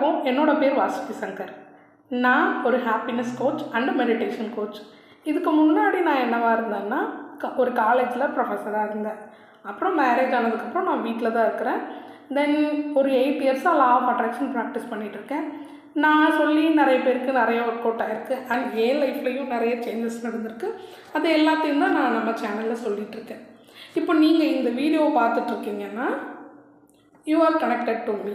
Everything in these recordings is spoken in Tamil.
எல்லாருக்கும் என்னோட பேர் வாசுகி சங்கர். நான் ஒரு happiness coach and meditation coach. இதுக்கு முன்னாடி நான் என்னவாக இருந்தேன்னா ஒரு காலேஜில் ப்ரொஃபஸராக இருந்தேன். அப்புறம் மேரேஜ் ஆனதுக்கப்புறம் நான் வீட்டில் தான் இருக்கிறேன். தென் ஒரு 8 இயர்ஸாக லா ஆஃப் அட்ராக்ஷன் ப்ராக்டிஸ் பண்ணிகிட்ருக்கேன். நான் சொல்லி நிறைய பேருக்கு நிறைய ஒர்க் அவுட் ஆகிருக்கு அண்ட் என் லைஃப்லேயும் நிறைய சேஞ்சஸ் நடந்திருக்கு. அது எல்லாத்தையும் தான் நான் நம்ம சேனலில் சொல்லிகிட்ருக்கேன். இப்போ நீங்கள் இந்த வீடியோவை பார்த்துட்ருக்கீங்கன்னா you are connected to me.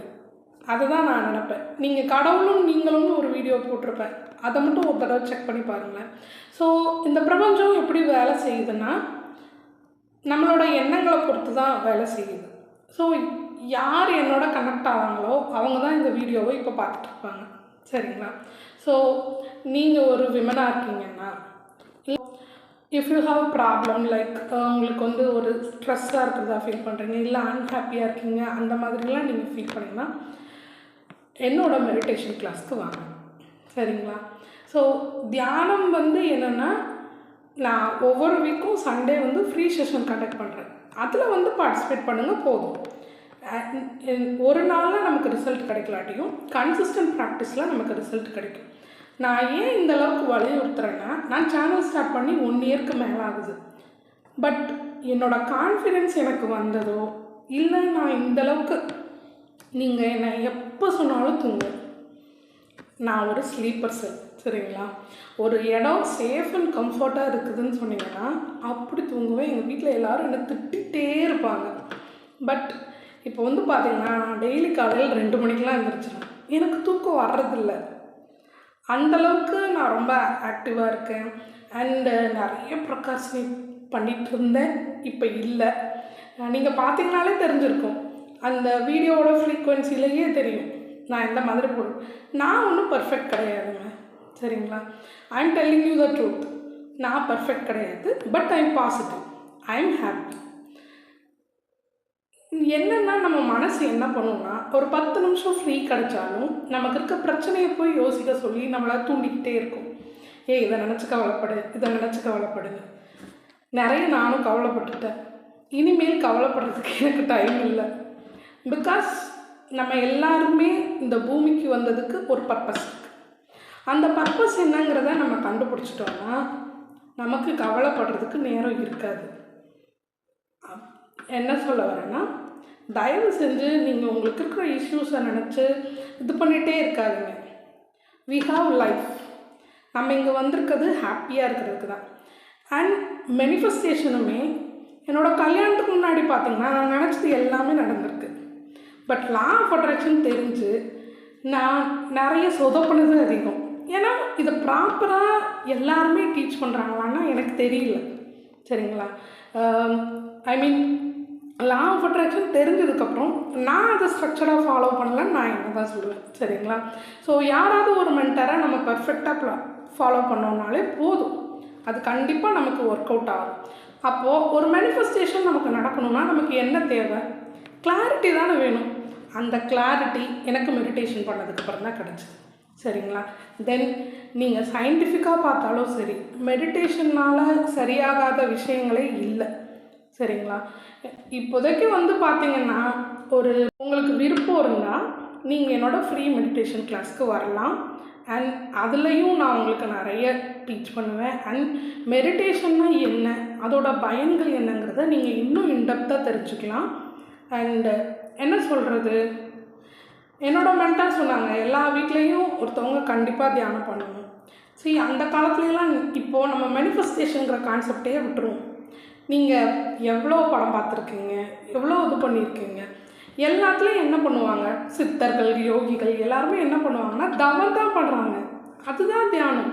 அதை தான் நான் நினப்பேன். நீங்கள் கடவுளும் நீங்களும் ஒரு வீடியோ போட்டிருப்பேன், அதை மட்டும் ஒரு தடவை செக் பண்ணி பாருங்களேன். ஸோ இந்த பிரபஞ்சம் எப்படி வேலை செய்யுதுன்னா நம்மளோட எண்ணங்களை பொறுத்து தான் வேலை செய்யுது. ஸோ யார் என்னோட கனெக்ட் ஆவாங்களோ அவங்க தான் இந்த வீடியோவை இப்போ பார்த்துட்ருப்பாங்க. சரிங்களா? ஸோ நீங்கள் ஒரு விமனாக இருக்கீங்கன்னா, if you have problem like உங்களுக்கு ஒரு ஸ்ட்ரெஸ்ஸாக இருக்கிறதா ஃபீல் பண்ணுறீங்க, இல்லை அன்ஹாப்பியாக இருக்கீங்க, அந்த மாதிரிலாம் நீங்கள் ஃபீல் பண்ணிங்கன்னா என்னோடய மெடிடேஷன் கிளாஸ்க்கு வாங்க. சரிங்களா? ஸோ தியானம் என்னென்னா, நான் ஒவ்வொரு வீக்கும் சண்டே ஃப்ரீ செஷன் கண்டக்ட் பண்ணுறேன். அதில் பார்ட்டிசிபேட் பண்ணுங்கள் போதும். ஒரு நாளில் நமக்கு ரிசல்ட் கிடைக்கலாட்டியும் கன்சிஸ்டன்ட் ப்ராக்டிஸில் நமக்கு ரிசல்ட் கிடைக்கும். நான் ஏன் இந்த அளவுக்கு வலியுறுத்துறேன்னா, நான் சேனல் ஸ்டார்ட் பண்ணி 1 இயருக்கு மேலே ஆகுது. பட் என்னோடய கான்ஃபிடென்ஸ் எனக்கு வந்ததோ இல்லை நான் இந்தளவுக்கு நீங்கள் என்னை எப்போ சொன்னாலும் தூங்குவேன். நான் ஒரு ஸ்லீப்பர் செல். சரிங்களா? ஒரு இடம் சேஃப் அண்ட் கம்ஃபர்ட்டாக இருக்குதுன்னு சொன்னீங்கன்னா அப்படி தூங்குவேன். எங்கள் வீட்டில் எல்லோரும் என்னை திட்டிகிட்டே இருப்பாங்க. பட் இப்போ பார்த்தீங்கன்னா டெய்லி காலையில் 2 மணிக்கெலாம் எழுந்திரிச்சிடுவேன். எனக்கு தூக்கம் வர்றதில்ல. அந்தளவுக்கு நான் ரொம்ப ஆக்டிவாக இருக்கேன். அண்டு நிறைய ப்ரொக்ராஸ்டினேட் பண்ணிகிட்டு இருந்தேன், இப்போ இல்லை. நீங்கள் பார்த்தீங்கனாலே தெரிஞ்சிருக்கும், அந்த வீடியோவோட ஃப்ரீக்வன்சிலேயே தெரியும் நான் எந்த மாதிரி போடுவேன். நான் ஒன்றும் பர்ஃபெக்ட் கிடையாதுங்க. சரிங்களா? I am telling you the truth. நான் பர்ஃபெக்ட் கிடையாது. But I am positive. I am happy. என்னென்னா நம்ம மனசு என்ன பண்ணுன்னா, ஒரு 10 நிமிஷம் ஃப்ரீ கிடைச்சாலும் நமக்கு இருக்க பிரச்சனையை போய் யோசிக்க சொல்லி நம்மளை தூண்டிக்கிட்டே இருக்கும். இதை நினச்சி கவலைப்படு, இதை நினச்சி கவலைப்படுங்க. நிறைய நானும் கவலைப்பட்டுட்டேன். இனிமேல் கவலைப்படுறதுக்கு எனக்கு டைம் இல்லை. பிகாஸ் நம்ம எல்லாருமே இந்த பூமிக்கு வந்ததுக்கு ஒரு பர்பஸ் இருக்குது. அந்த பர்பஸ் என்னங்கிறத நம்ம கண்டுபிடிச்சிட்டோன்னா நமக்கு கவலைப்படுறதுக்கு நேரம் இருக்காது. என்ன சொல்ல வரேன்னா, தயவு செஞ்சு நீங்கள் உங்களுக்கு இருக்கிற இஷ்யூஸை நினச்சி இது பண்ணிகிட்டே இருக்காதுங்க. We have life. நம்ம இங்கே வந்திருக்கிறது ஹாப்பியாக இருக்கிறதுக்கு தான். அண்ட் மேனிஃபெஸ்டேஷனுமே என்னோடய கல்யாணத்துக்கு முன்னாடி பார்த்திங்கன்னா நான் நினச்சது எல்லாமே நடந்திருக்கு. பட் லா ஆஃப் அட்ராக்ஷன் தெரிஞ்சு நான் நிறைய சொதப்பினது அதிகம். ஏன்னா இதை ப்ராப்பராக எல்லாருமே டீச் பண்ணுறாங்களான்னா எனக்கு தெரியல. சரிங்களா? ஐ மீன் லா ஆஃப் அட்ராக்ஷன் தெரிஞ்சதுக்கப்புறம் நான் அதை ஸ்ட்ரக்சராக ஃபாலோ பண்ணலன்னு நான் என்ன தான் சொல்லுவேன். சரிங்களா? ஸோ யாராவது ஒரு மென்டரை நம்ம பர்ஃபெக்டாக ஃபாலோ பண்ணோம்னாலே போதும், அது கண்டிப்பாக நமக்கு ஒர்க் அவுட் ஆகும். அப்போது ஒரு மேனிஃபெஸ்டேஷன் நமக்கு நடக்கணும்னா நமக்கு என்ன தேவை? கிளாரிட்டி தானே வேணும். அந்த கிளாரிட்டி எனக்கு மெடிடேஷன் பண்ணதுக்கப்புறம் தான் கிடச்சிது. சரிங்களா? தென் நீங்கள் சயின்டிஃபிக்காக பார்த்தாலும் சரி, மெடிடேஷன்னால் சரியாகாத விஷயங்களே இல்லை. சரிங்களா? இப்போதைக்கு பார்த்தீங்கன்னா உங்களுக்கு விருப்பம் இருந்தால் நீங்கள் என்னோடய ஃப்ரீ மெடிடேஷன் கிளாஸ்க்கு வரலாம். அண்ட் அதுலேயும் நான் உங்களுக்கு நிறைய டீச் பண்ணுவேன். அண்ட் மெடிடேஷன்னா என்ன, அதோட பயன்கள் என்னங்கிறத நீங்கள் இன்னும் இன்டெப்த்தாக தெரிஞ்சுக்கலாம். அண்டு என்ன சொல்கிறது, என்னோடய மென்டார் சொன்னாங்க எல்லா வீட்லேயும் ஒருத்தவங்க கண்டிப்பாக தியானம் பண்ணணும். சரி, அந்த காலத்துலலாம் இப்போது நம்ம மேனிஃபெஸ்டேஷனுங்கிற கான்செப்டே விட்டுருவோம். நீங்கள் எவ்வளோ படம் பார்த்துருக்கீங்க, எவ்வளோ இது பண்ணியிருக்கீங்க, எல்லாத்துலேயும் என்ன பண்ணுவாங்க, சித்தர்கள் யோகிகள் எல்லாருமே என்ன பண்ணுவாங்கன்னா தவம் தான் பண்ணுறாங்க. அதுதான் தியானம்.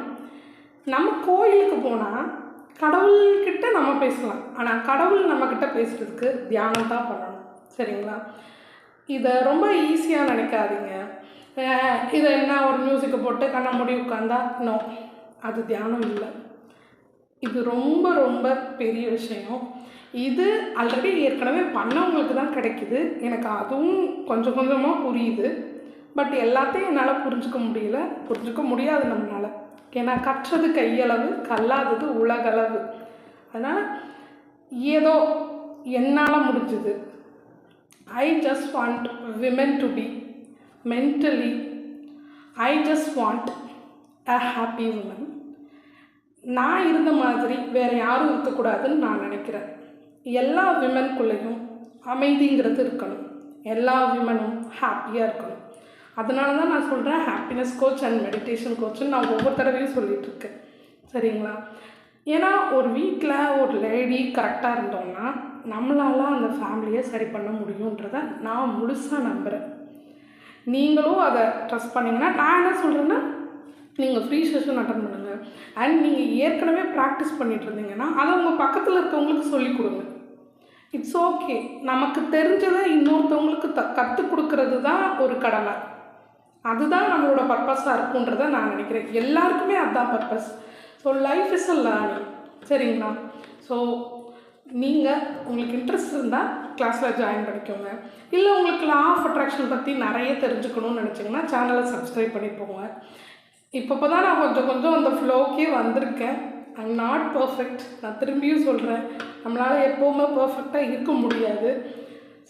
நம்ம கோயிலுக்கு போனால் கடவுள்கிட்ட நம்ம பேசலாம், ஆனால் கடவுள் நம்மக்கிட்ட பேசுகிறதுக்கு தியானம் தான் பண்ணணும். சரிங்களா? இதை ரொம்ப ஈஸியாக நினைக்காதீங்க. இதை என்ன ஒரு மியூசிக்கை போட்டு கண்ணை மூடி உட்காந்தா நோ, அது தியானம் இல்லை. இது ரொம்ப ரொம்ப பெரிய விஷயம். இது ஆல்ரெடி ஏற்கனவே பண்ணவங்களுக்கு தான் கிடைக்குது. எனக்கு அதுவும் கொஞ்சம் கொஞ்சமாக புரியுது. பட் எல்லாத்தையும் என்னால் புரிஞ்சுக்க முடியாது நம்மளால். ஏன்னா கற்றது கையளவு, கல்லாதது உலகளவு. அதனால் ஏதோ என்னால் முடிஞ்சது. I just want women to be mentally I just want a happy woman. நான் இருந்த மாதிரி வேறு யாரும் இருக்கக்கூடாதுன்னு நான் நினைக்கிறேன். எல்லா விமனுக்குள்ளேயும் அமைதிங்கிறது இருக்கணும். எல்லா விமனும் ஹாப்பியாக இருக்கணும். அதனால தான் நான் சொல்கிறேன் ஹாப்பினஸ் கோச் அண்ட் மெடிடேஷன் கோச்சுன்னு நான் ஒவ்வொரு தடவையும் சொல்லிகிட்ருக்கேன். சரிங்களா? ஏன்னா ஒரு வீட்டில் ஒரு லேடி கரெக்டாக இருந்தோம்னா நம்மளால் அந்த ஃபேமிலியை சரி பண்ண முடியுன்றதை நான் முழுசாக நம்புகிறேன். நீங்களும் அதை ட்ரஸ்ட் பண்ணிங்கன்னா, நான் என்ன சொல்கிறேன்னா, நீங்கள் ஃப்ரீ செஷன் அட்டன் பண்ணுங்கள். அண்ட் நீங்கள் ஏற்கனவே ப்ராக்டிஸ் பண்ணிகிட்டு இருந்தீங்கன்னா அதை உங்கள் பக்கத்தில் இருக்கவங்களுக்கு சொல்லிக் கொடுங்க. It's okay. நமக்கு தெரிஞ்சதை இன்னொருத்தவங்களுக்கு கற்றுக் கொடுக்கறது தான் ஒரு கடமை. அதுதான் நம்மளோட பர்பஸாக இருக்குன்றதை நான் நினைக்கிறேன். எல்லாருக்குமே அதுதான் purpose. So life is a learning. சரிங்களா? ஸோ நீங்கள் உங்களுக்கு இன்ட்ரெஸ்ட் இருந்தால் கிளாஸில் ஜாயின் பண்ணிக்கோங்க. இல்லை உங்களுக்கு லா ஆஃப் அட்ராக்ஷன் பற்றி நிறைய தெரிஞ்சுக்கணும்னு நினச்சிங்கன்னா சேனலை சப்ஸ்கிரைப் பண்ணி போங்க. இப்போ தான் நான் கொஞ்சம் அந்த ஃப்ளோக்கே வந்திருக்கேன். I am not perfect. நான் திரும்பியும் சொல்கிறேன், நம்மளால் எப்போவுமே பர்ஃபெக்டாக இருக்க முடியாது.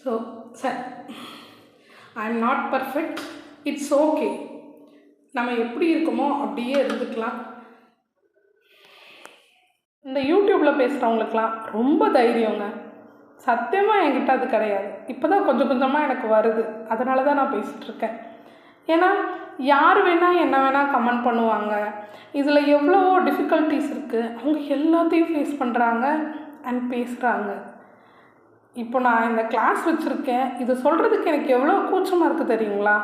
So sir, I am not perfect. It's okay. நம்ம எப்படி இருக்கோமோ அப்படியே இருந்துக்கலாம். இந்த யூடியூப்பில் பேசுகிறவங்களுக்கெலாம் ரொம்ப தைரியங்க. சத்தியமாக என்கிட்ட அது கிடையாது. இப்போ தான் கொஞ்சமாக எனக்கு வருது. அதனால தான் நான் பேசிகிட்ருக்கேன். ஏன்னா யார் வேணால் என்ன வேணால் கமெண்ட் பண்ணுவாங்க. இதில் எவ்வளவோ டிஃபிகல்ட்டிஸ் இருக்குது. அவங்க எல்லாத்தையும் ஃபேஸ் பண்ணுறாங்க அண்ட் பேசுகிறாங்க. இப்போ நான் இந்த கிளாஸ் வச்சுருக்கேன். இதை சொல்கிறதுக்கு எனக்கு எவ்வளோ கூச்சமாக இருக்குது தெரியுங்களா?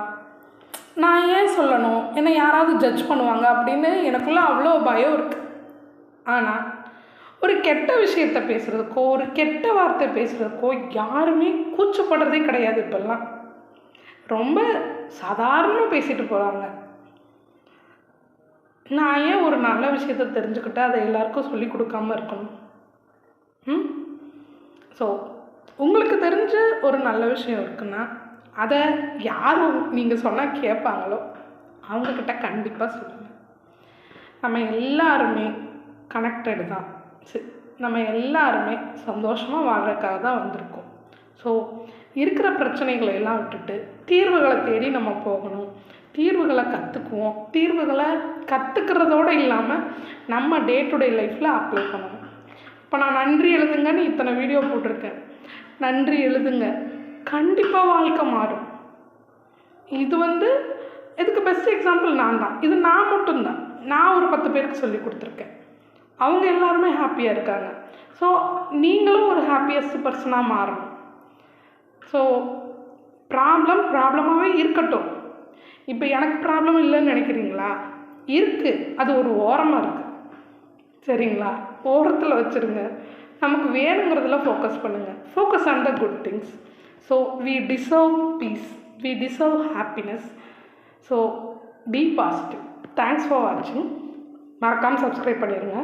நான் ஏன் சொல்லணும், என்னை யாராவது ஜட்ஜ் பண்ணுவாங்க அப்படின்னு எனக்குள்ளே அவ்வளோ பயம் இருக்குது. ஆனால் ஒரு கெட்ட விஷயத்தை பேசுகிறதுக்கோ ஒரு கெட்ட வார்த்தை பேசுகிறதுக்கோ யாருமே கூச்சப்படுறதே கிடையாது. இப்போல்லாம் ரொம்ப சாதாரணமாக பேசிட்டு போகிறாங்க. நான் ஏன் ஒரு நல்ல விஷயத்தை தெரிஞ்சுக்கிட்டு அதை எல்லாருக்கும் சொல்லி கொடுக்காமல் இருக்கணும்? ஸோ உங்களுக்கு தெரிஞ்ச ஒரு நல்ல விஷயம் இருக்குன்னா அதை யாரும் நீங்கள் சொன்னால் கேட்பாங்களோ அவங்கக்கிட்ட கண்டிப்பாக சொல்லுங்கள். நம்ம எல்லாருமே கனெக்டடு தான். நம்ம எல்லாருமே சந்தோஷமாக வாழ்கிறதுக்காக தான் வந்திருக்கோம். ஸோ இருக்கிற பிரச்சனைகளை எல்லாம் விட்டுட்டு தீர்வுகளை தேடி நம்ம போகணும். தீர்வுகளை கற்றுக்குவோம். தீர்வுகளை கற்றுக்கிறதோடு இல்லாமல் நம்ம டே டு டே லைஃப்பில் அப்ளை பண்ணணும். இப்போ நான் நன்றி எழுதுங்கன்னு இத்தனை வீடியோ போட்டிருக்கேன். நன்றி எழுதுங்க, கண்டிப்பாக வாழ்க்கை மாறும். இது இதுக்கு பெஸ்ட் எக்ஸாம்பிள் நான் தான். இது நான் மட்டும்தான். நான் ஒரு 10 பேருக்கு சொல்லி கொடுத்துருக்கேன். அவங்க எல்லாருமே ஹாப்பியாக இருக்காங்க. ஸோ நீங்களும் ஒரு ஹாப்பியஸ்ட் பர்சனாக மாறணும். ஸோ ப்ராப்ளமாகவே இருக்கட்டும். இப்போ எனக்கு ப்ராப்ளம் இல்லைன்னு நினைக்கிறீங்களா? இருக்குது. அது ஒரு ஓரமாக இருக்குது. சரிங்களா? ஓரத்தில் வச்சுருங்க. நமக்கு வேணுங்கிறதுல ஃபோக்கஸ் பண்ணுங்கள். Focus on the good things. So we deserve peace, we deserve happiness. So be positive. Thanks for வாட்சிங். மறக்காமல் சப்ஸ்கிரைப் பண்ணிடுங்க.